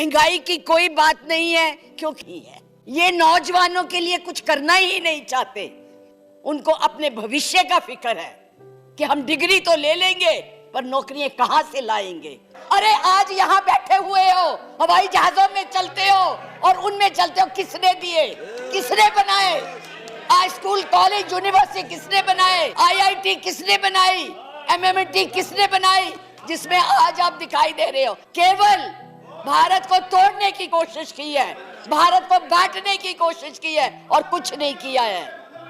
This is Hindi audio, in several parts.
महंगाई की कोई बात नहीं है, क्योंकि है ये नौजवानों के लिए कुछ करना ही नहीं चाहते। उनको अपने भविष्य का फिक्र है कि हम डिग्री तो ले लेंगे पर नौकरियां कहां से लाएंगे। अरे आज यहाँ बैठे हुए हो, हवाई जहाजों में चलते हो और उनमें चलते हो, किसने दिए, किसने बनाए? आज स्कूल कॉलेज यूनिवर्सिटी किसने बनाए? IIT किसने बनाई? MMT किसने बनाई? जिसमें आज आप दिखाई दे रहे हो केवल भारत को तोड़ने की कोशिश की है, भारत को बांटने की कोशिश की है और कुछ नहीं किया है।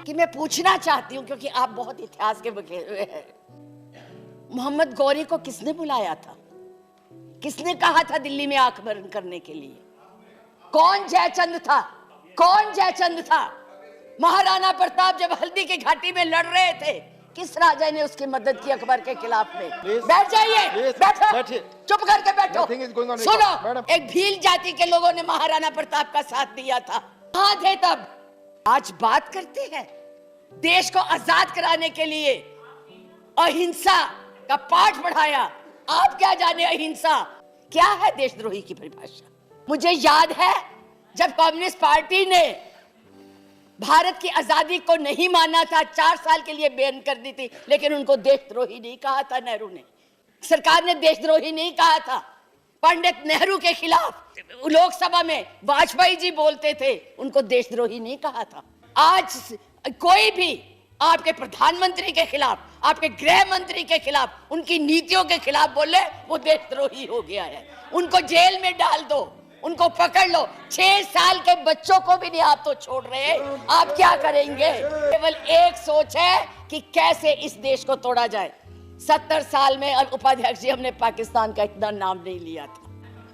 कि मैं पूछना चाहती हूँ, क्योंकि आप बहुत इतिहास के बखे हुए हैं, मोहम्मद गौरी को किसने बुलाया था? किसने कहा था दिल्ली में आंख बंद करने के लिए? कौन जयचंद था? कौन जयचंद था? महाराणा प्रताप जब हल्दी की घाटी में लड़ रहे थे, किस राजा ने उसकी मदद की अकबर के खिलाफ में? बैठ जाइए, बैठो, चुप करके बैठो। सुनो, एक भील जाति के लोगों ने महाराणा प्रताप का साथ दिया था, कहां थे तब? आज बात करते हैं देश को आजाद कराने के लिए अहिंसा का पाठ पढ़ाया। आप क्या जाने अहिंसा क्या है? देशद्रोही की परिभाषा। मुझे याद है जब कम्युनिस्ट पार्टी ने भारत की आजादी को नहीं माना था, 4 साल के लिए बैन कर दी थी, लेकिन उनको देशद्रोही नहीं कहा था नेहरू ने। सरकार ने देशद्रोही नहीं कहा था। पंडित नेहरू के खिलाफ लोकसभा में वाजपेयी जी बोलते थे, उनको देशद्रोही नहीं कहा था। आज कोई भी आपके प्रधानमंत्री के खिलाफ, आपके गृह मंत्री के खिलाफ, उनकी नीतियों के खिलाफ बोले, वो देशद्रोही हो गया है। उनको जेल में डाल दो, उनको पकड़ लो। 6 साल के बच्चों को भी नहीं आप तो छोड़ रहे, आप क्या करेंगे? केवल एक सोच है कि कैसे इस देश को तोड़ा जाए। 70 साल में उपाध्यक्ष जी हमने पाकिस्तान का इतना नाम नहीं लिया था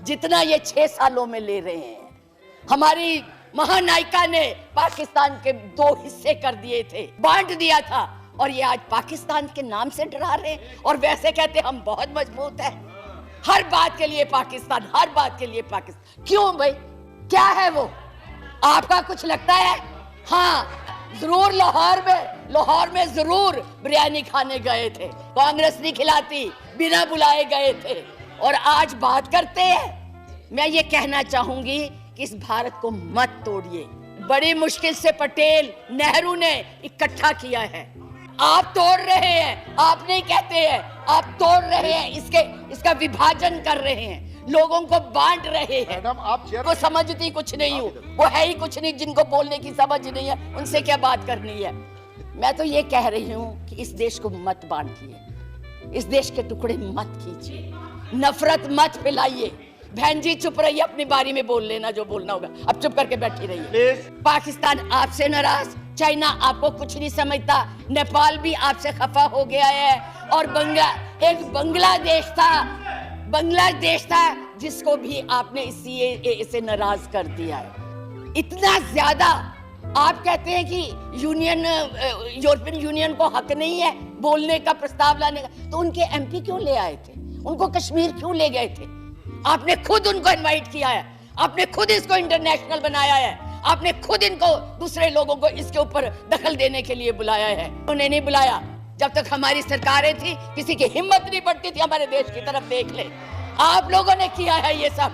जितना ये 6 सालों में ले रहे हैं। हमारी महानायिका ने पाकिस्तान के 2 हिस्से कर दिए थे, बांट दिया था, और ये आज पाकिस्तान के नाम से डरा रहे हैं और वैसे कहते हम बहुत मजबूत है। हर बात के लिए पाकिस्तान, हर बात के लिए पाकिस्तान। क्यों भाई, क्या है वो? आपका कुछ लगता है? हाँ, जरूर लाहौर में जरूर बिरयानी खाने गए थे, कांग्रेस नहीं खिलाती, बिना बुलाए गए थे, और आज बात करते हैं। मैं ये कहना चाहूंगी कि इस भारत को मत तोड़िए। बड़ी मुश्किल से पटेल नेहरू ने इकट्ठा किया है, आप तोड़ रहे हैं। आप नहीं कहते हैं, आप तोड़ रहे हैं, इसका विभाजन कर रहे हैं, लोगों को बांट रहे हैं। मैडम, आप वो समझती कुछ नहीं हूँ, वो है ही कुछ नहीं। जिनको बोलने की समझ नहीं है, उनसे क्या बात करनी है? मैं तो ये कह रही हूँ कि इस देश को मत बांटिए, इस देश के टुकड़े मत कीजिए, नफरत मत फैलाइए। बहन जी चुप रहिए, अपनी बारी में बोल लेना जो बोलना होगा, अब चुप करके बैठी रहिए। पाकिस्तान आपसे नाराज, चाइना आपको कुछ नहीं समझता, नेपाल भी आपसे खफा हो गया है, और एक बांग्लादेश था जिसको भी आपने CAA से नाराज कर दिया है। इतना ज्यादा आप कहते हैं कि यूरोपियन यूनियन को हक नहीं है बोलने का, प्रस्ताव लाने का, तो उनके MP क्यों ले आए थे? उनको कश्मीर क्यों ले गए थे? आपने खुद उनको इनवाइट किया है, आपने खुद इसको इंटरनेशनल बनाया है, आपने खुद इनको, दूसरे लोगों को इसके ऊपर दखल देने के लिए बुलाया है। उन्हें नहीं बुलाया। जब तक हमारी सरकारें थी, किसी की हिम्मत नहीं पड़ती थी हमारे देश की तरफ देख ले। आप लोगों ने किया है ये सब,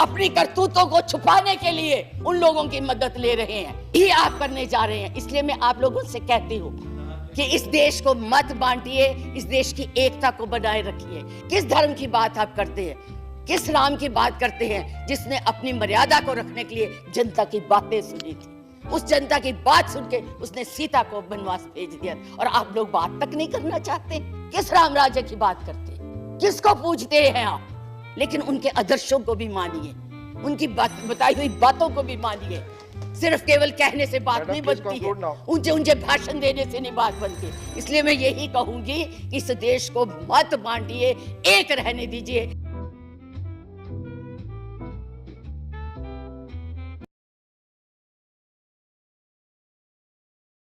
अपनी करतूतों को छुपाने के लिए उन लोगों की मदद ले रहे हैं, ये आप करने जा रहे हैं। इसलिए मैं आप लोगों से कहती हूँ कि इस देश को मत बांटिए, इस देश की एकता को बनाए रखिए। किस धर्म की बात आप करते हैं? किस राम की बात करते हैं जिसने अपनी मर्यादा को रखने के लिए जनता की बातें सुनी थी? उस जनता की बात सुन के उसने सीता को वनवास भेज दिया, और आप लोग बात तक नहीं करना चाहते। किस राम राज्य की बात करते हैं? किसको पूछते हैं आप? लेकिन उनके आदर्शों को भी मानिए, उनकी बताई हुई बातों को भी मानिए। सिर्फ केवल कहने से बात नहीं बनती है, ऊंचे भाषण देने से नहीं बात बनती। इसलिए मैं यही कहूंगी कि इस देश को मत बांटिए, एक रहने दीजिए।